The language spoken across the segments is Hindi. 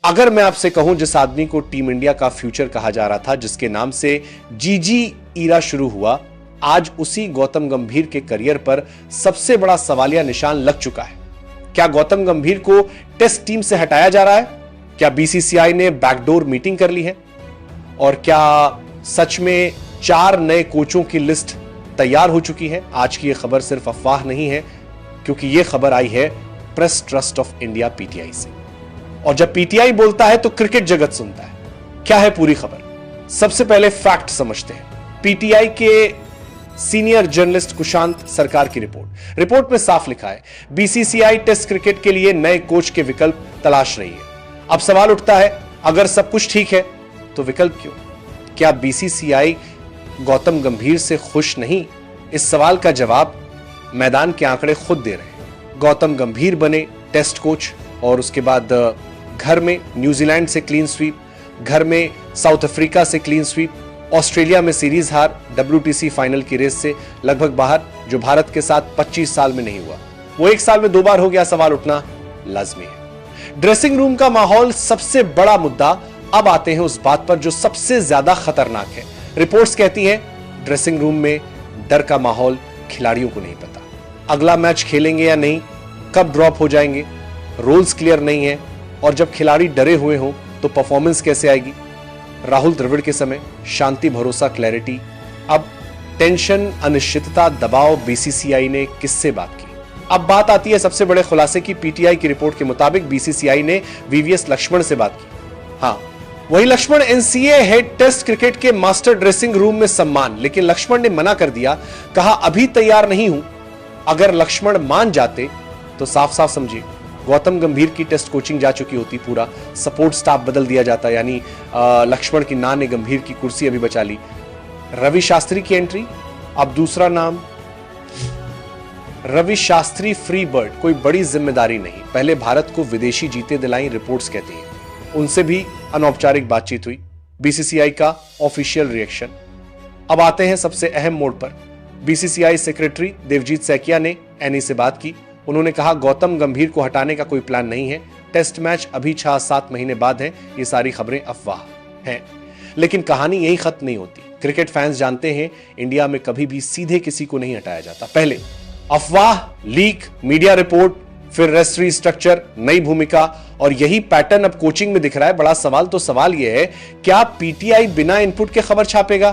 अगर मैं आपसे कहूं जिस आदमी को टीम इंडिया का फ्यूचर कहा जा रहा था, जिसके नाम से जीजी ईरा शुरू हुआ, आज उसी गौतम गंभीर के करियर पर सबसे बड़ा सवालिया निशान लग चुका है। क्या गौतम गंभीर को टेस्ट टीम से हटाया जा रहा है? क्या बीसीसीआई ने बैकडोर मीटिंग कर ली है? और क्या सच में 4 नए कोचों की लिस्ट तैयार हो चुकी है? आज की यह खबर सिर्फ अफवाह नहीं है, क्योंकि यह खबर आई है press trust of India PTI से। और जब पीटीआई बोलता है तो क्रिकेट जगत सुनता है। क्या है पूरी खबर? सबसे पहले फैक्ट समझते हैं। पीटीआई के सीनियर जर्नलिस्ट कुशांत सरकार की रिपोर्ट में साफ लिखा है, बीसीसीआई टेस्ट क्रिकेट के लिए नए कोच के विकल्प तलाश रही है। अब सवाल उठता है, अगर सब कुछ ठीक है तो विकल्प क्यों? क्या बीसीसीआई गौतम गंभीर से खुश नहीं? इस सवाल का जवाब मैदान के आंकड़े खुद दे रहे हैं। गौतम गंभीर बने टेस्ट कोच और उसके बाद घर में न्यूजीलैंड से क्लीन स्वीप, घर में साउथ अफ्रीका से क्लीन स्वीप, ऑस्ट्रेलिया में सीरीज हार, WTC फाइनल की रेस से लगभग बाहर, जो भारत के साथ 25 साल में नहीं हुआ, वो 1 साल में 2 बार हो गया। सवाल उठना लाजमी है। ड्रेसिंग रूम का माहौल सबसे बड़ा मुद्दा। अब आते हैं उस बात पर जो सबसे ज्यादा खतरनाक है। रिपोर्ट्स कहती हैं ड्रेसिंग रूम में डर का माहौल, खिलाड़ियों को नहीं पता अगला मैच खेलेंगे या नहीं, कब ड्रॉप हो जाएंगे, रोल्स क्लियर नहीं है, और जब खिलाड़ी डरे हुए हों तो परफॉर्मेंस कैसे आएगी? राहुल द्रविड़ के समय शांति, भरोसा, क्लैरिटी। अब टेंशन, अनिश्चितता, दबाव। बीसीसीआई ने किससे बात की? अब बात आती है सबसे बड़े खुलासे की। पीटीआई की रिपोर्ट के मुताबिक बीसीसीआई ने वीवीएस लक्ष्मण से बात की। हाँ, वही Laxman, NCA head test cricket के मास्टर ड्रेसिंग रूम में सम्मान। लेकिन लक्ष्मण ने मना कर दिया, कहा अभी तैयार नहीं हूं। अगर लक्ष्मण मान जाते तो साफ साफ समझिए गौतम गंभीर की टेस्ट कोचिंग जा चुकी होती, पूरा सपोर्ट स्टाफ बदल दिया जाता, यानी लक्ष्मण की नां ने गंभीर की कुर्सी अभी बचा ली। रवि शास्त्री की एंट्री, अब दूसरा नाम रवि शास्त्री फ्री बर्ड, कोई बड़ी जिम्मेदारी नहीं। पहले भारत को विदेशी जीते दिलाई, रिपोर्ट्स कहती हैं। उनसे भी अनौपचारिक बातचीत हुई। बीसीसीआई का ऑफिशियल रिएक्शन। अब आते हैं सबसे अहम मोड़ पर। बीसीसीआई सेक्रेटरी देवजीत सैकिया ने एनी से बात की। उन्होंने कहा गौतम गंभीर को हटाने का कोई प्लान नहीं है, टेस्ट मैच अभी 6-7 महीने बाद है, ये सारी खबरें अफवाह हैं। लेकिन कहानी यही खत्म नहीं होती। क्रिकेट फैंस जानते हैं इंडिया में कभी भी सीधे किसी को नहीं हटाया जाता। पहले अफवाह, लीक, मीडिया रिपोर्ट, फिर रेस्ट्री स्ट्रक्चर, नई भूमिका, और यही पैटर्न अब कोचिंग में दिख रहा है। बड़ा सवाल यह है, क्या पीटीआई बिना इनपुट के खबर छापेगा?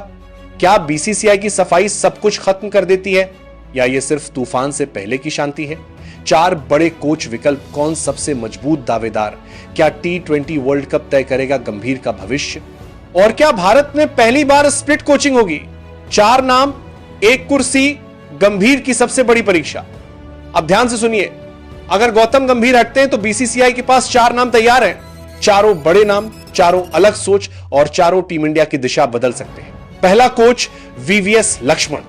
क्या बीसीसीआई की सफाई सब कुछ खत्म कर देती है, या यह सिर्फ तूफान से पहले की शांति है? 4 बड़े कोच विकल्प, कौन सबसे मजबूत दावेदार? क्या T20 वर्ल्ड कप तय करेगा गंभीर का भविष्य? और क्या भारत में पहली बार स्प्लिट कोचिंग होगी? 4 नाम, 1 कुर्सी, गंभीर की सबसे बड़ी परीक्षा। अब ध्यान से सुनिए, अगर गौतम गंभीर हटते हैं तो बीसीसीआई के पास 4 नाम तैयार हैं। 4 बड़े नाम, 4 अलग सोच, और 4 टीम इंडिया की दिशा बदल सकते हैं। पहला कोच वीवीएस लक्ष्मण,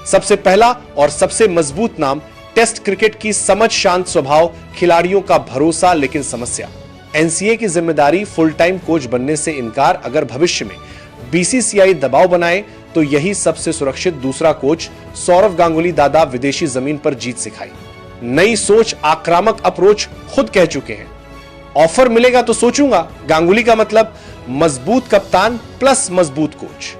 सबसे पहला और सबसे मजबूत नाम। टेस्ट क्रिकेट की समझ, शांत स्वभाव, खिलाड़ियों का भरोसा, लेकिन समस्या एनसीए की जिम्मेदारी, फुल टाइम कोच बनने से इनकार। अगर भविष्य में बीसीसीआई दबाव बनाए तो यही सबसे सुरक्षित दूसरा कोच। सौरव गांगुली दादा विदेशी जमीन पर जीत सिखाई, नई सोच, आक्रामक अप्रोच, खुद कह चुके हैं ऑफर मिलेगा तो सोचूंगा। गांगुली का मतलब मजबूत कप्तान प्लस मजबूत कोच।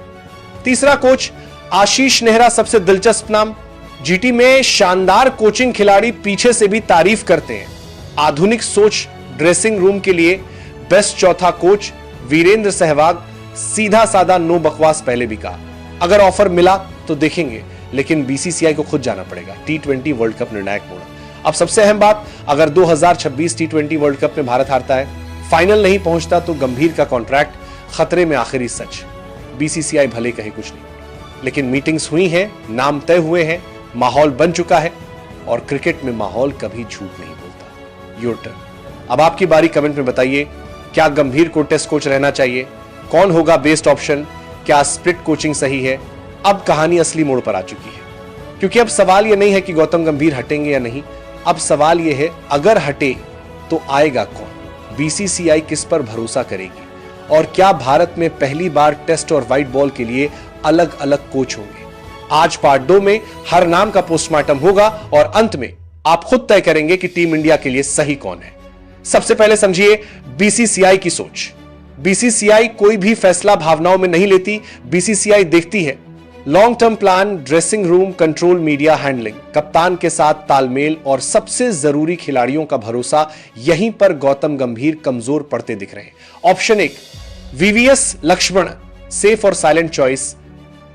तीसरा कोच आशीष नेहरा, सबसे दिलचस्प नाम। जीटी में शानदार कोचिंग, खिलाड़ी पीछे से भी तारीफ करते हैं। आधुनिक सोच ड्रेसिंग रूम के लिए बेस्ट चौथा कोच वीरेंद्र सहवाग, सीधा साधा, नो बकवास, पहले भी कहा। अगर ऑफर मिला तो देखेंगे, लेकिन बीसीसीआई को खुद जाना पड़ेगा। T20 वर्ल्ड कप निर्णायक मोड़। अब सबसे अहम बात, अगर 2026 T20 वर्ल्ड कप में भारत हारता है, फाइनल नहीं पहुंचता, तो गंभीर का कॉन्ट्रैक्ट खतरे में। आखिरी सच, बीसीसीआई भले कहे कुछ नहीं, लेकिन मीटिंग्स हुई हैं, नाम तय हुए हैं, माहौल बन चुका है, और क्रिकेट में माहौल कभी झूठ नहीं बोलता। Your turn. अब आपकी बारी, कमेंट में बताइए, क्या गंभीर को टेस्ट कोच रहना चाहिए? कौन होगा बेस्ट ऑप्शन? क्या स्प्लिट कोचिंग सही है? अब कहानी असली मोड़ पर आ चुकी है, क्योंकि अब सवाल यह नहीं है कि गौतम गंभीर हटेंगे या नहीं। अब सवाल यह है, अगर हटे तो आएगा कौन? बीसीसीआई किस पर भरोसा करेगी? और क्या भारत में पहली बार टेस्ट और व्हाइट बॉल के लिए अलग अलग कोच होंगे? आज पार्ट 2 में हर नाम का पोस्टमार्टम होगा, और अंत में आप खुद तय करेंगे कि टीम इंडिया के लिए सही कौन है। सबसे पहले समझिए बीसीसीआई की सोच। बीसीसीआई कोई भी फैसला भावनाओं में नहीं लेती। बीसीसीआई देखती है long term plan, dressing room control, media handling, कप्तान के साथ तालमेल और सबसे जरूरी खिलाड़ियों का भरोसा। यहीं पर गौतम गंभीर कमजोर पड़ते दिख रहे हैं। ऑप्शन 1 वीवीएस लक्ष्मण, सेफ और साइलेंट चॉइस।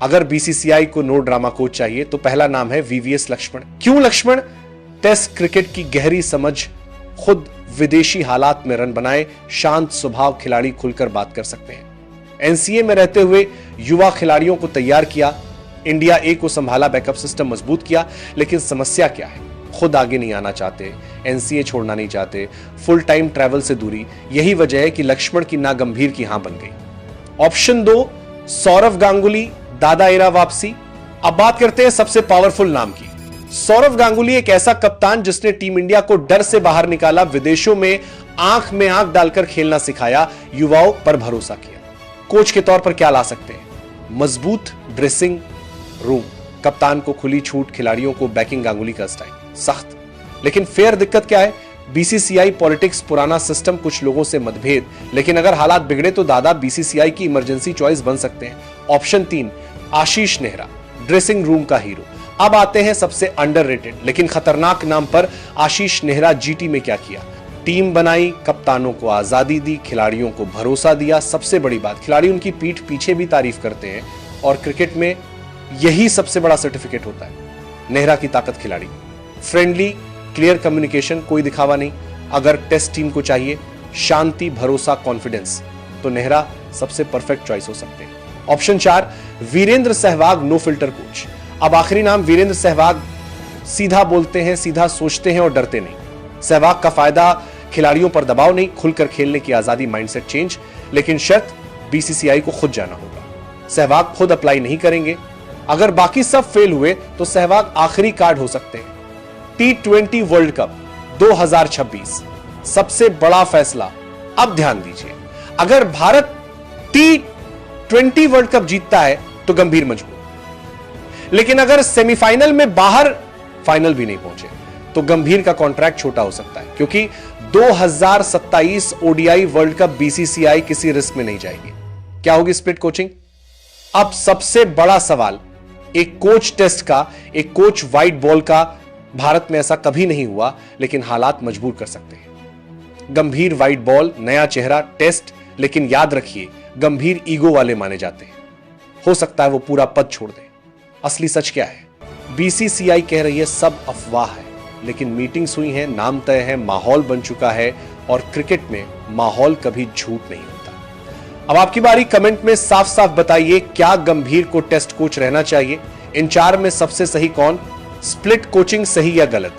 अगर बीसीसीआई को नो ड्रामा कोच चाहिए तो पहला नाम है वीवीएस लक्ष्मण। क्यों लक्ष्मण? टेस्ट क्रिकेट की गहरी समझ, खुद विदेशी हालात में रन बनाए, शांत स्वभाव खिलाड़ी, खुलकर बात कर सकते हैं। एनसीए में रहते हुए युवा खिलाड़ियों को तैयार किया, इंडिया ए को संभाला, बैकअप सिस्टम मजबूत किया। लेकिन समस्या क्या है? खुद आगे नहीं आना चाहते, एनसीए छोड़ना नहीं चाहते, फुल टाइम ट्रैवल से दूरी। यही वजह है कि लक्ष्मण की ना गंभीर की हां बन गई। ऑप्शन 2 सौरव गांगुली, दादा एरा वापसी। अब बात करते हैं सबसे पावरफुल नाम की। सौरव गांगुली एक ऐसा कप्तान जिसने टीम इंडिया को डर से बाहर निकाला, विदेशों में आंख डालकर खेलना सिखाया, युवाओं पर भरोसा किया। कोच के तौर पर क्या ला सकते हैं? मजबूत ड्रेसिंग रूम, कप्तान को खुली छूट, खिलाड़ियों को बैकिंग। गांगुली का स्टाइल सख्त लेकिन फेयर। दिक्कत क्या है? बीसीसीआई पॉलिटिक्स, पुराना सिस्टम, कुछ लोगों से मतभेद। लेकिन अगर हालात बिगड़े तो दादा बीसीसीआई की इमरजेंसी चॉइस बन सकते हैं। ऑप्शन 3 आशीष नेहरा, ड्रेसिंग रूम का हीरो। अब आते हैं सबसे अंडररेटेड लेकिन खतरनाक नाम पर। आशीष नेहरा जीटी में क्या किया? टीम बनाई, कप्तानों को आजादी दी, खिलाड़ियों को भरोसा दिया। सबसे बड़ी बात, खिलाड़ी उनकी पीठ पीछे भी तारीफ करते हैं और क्रिकेट में यही सबसे बड़ा सर्टिफिकेट होता है। नेहरा की ताकत खिलाड़ी, फ्रेंडली, क्लियर कम्युनिकेशन, कोई दिखावा नहीं। अगर टेस्ट टीम को चाहिए शांति, भरोसा, कॉन्फिडेंस, तो नेहरा सबसे परफेक्ट चॉइस हो सकते हैं। Option 4 Virender Sehwag, no filter coach. अब आखिरी नाम वीरेंद्र सहवाग, सीधा बोलते हैं, सीधा सोचते हैं और डरते नहीं। सहवाग का फायदा खिलाड़ियों पर दबाव नहीं, खुलकर खेलने की आजादी, माइंडसेट चेंज। लेकिन शर्त बीसीसीआई को खुद जाना होगा। सहवाग खुद अप्लाई नहीं करेंगे। अगर बाकी सब फेल हुए तो सहवाग आखिरी कार्ड हो सकते हैं। T20 वर्ल्ड कप 2026 सबसे बड़ा फैसला। अब ध्यान दीजिए, अगर भारत T20 वर्ल्ड कप जीतता है तो गंभीर मजबूत, लेकिन अगर सेमीफाइनल में बाहर, फाइनल भी नहीं पहुंचे तो गंभीर का कॉन्ट्रैक्ट छोटा हो सकता है, क्योंकि 2027 ओडीआई वर्ल्ड कप बीसीसीआई किसी रिस्क में नहीं जाएगी। क्या होगी स्प्लिट कोचिंग? अब सबसे बड़ा सवाल, एक कोच टेस्ट का, एक कोच व्हाइट बॉल का। भारत में ऐसा कभी नहीं हुआ, लेकिन हालात मजबूर कर सकते हैं। गंभीर व्हाइट बॉल, नया चेहरा, टेस्ट। लेकिन याद रखिए, गंभीर ईगो वाले माने जाते हैं। हो सकता है वो पूरा पद छोड़ दे। असली सच क्या है? बीसीसीआई कह रही है सब अफवाह है, लेकिन मीटिंग्स हुई हैं, नाम तय है, माहौल बन चुका है। और क्रिकेट में माहौल कभी झूठ नहीं होता। अब आपकी बारी, कमेंट में साफ साफ बताइए, क्या गंभीर को टेस्ट कोच रहना चाहिए? इन 4 में सबसे सही कौन? स्प्लिट कोचिंग सही या गलत?